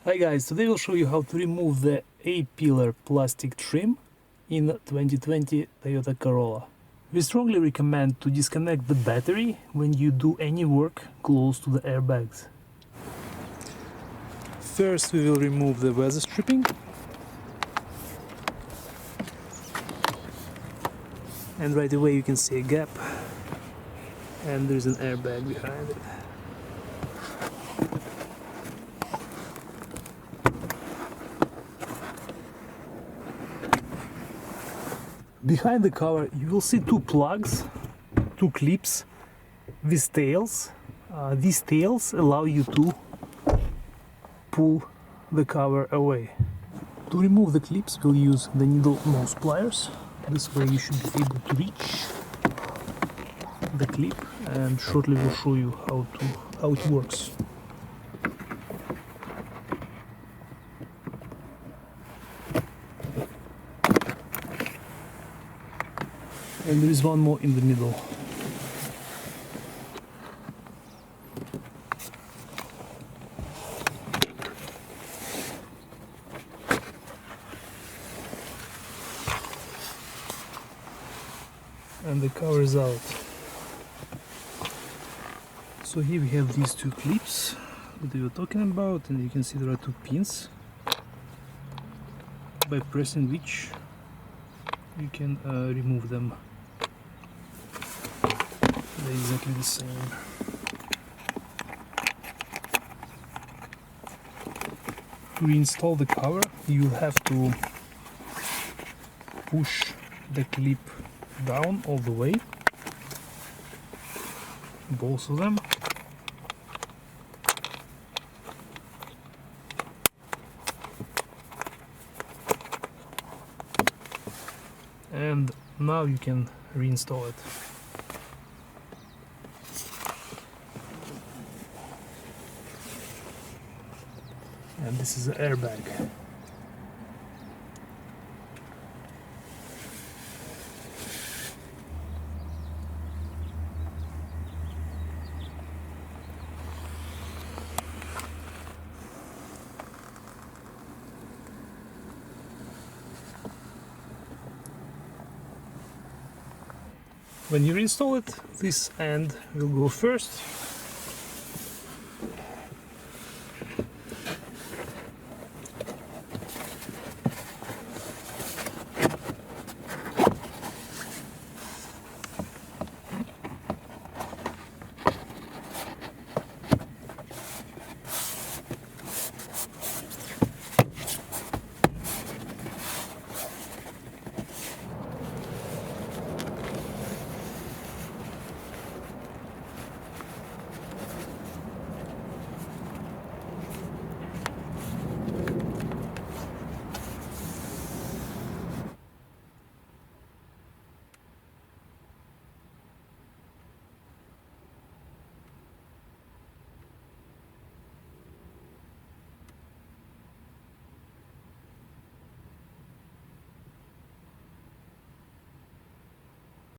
Hi guys, today we'll show you how to remove the A-pillar plastic trim in 2020 Toyota Corolla. We strongly recommend to disconnect the battery when you do any work close to the airbags. First we will remove the weather stripping. And right away you can see a gap and there's an airbag behind it. Behind the cover you will see two plugs, two clips with tails. These tails allow you to pull the cover away. To remove the clips we'll use the needle nose pliers. This way you should be able to reach the clip, and shortly we'll show you how it works. And there is one more in the middle. And the cover is out. So here we have these two clips that we were talking about, and you can see there are two pins by pressing which you can remove them. They're exactly the same. To reinstall the cover you have to push the clip down all the way, both of them, and now you can reinstall it. And this is the airbag. When you install it, this end will go first,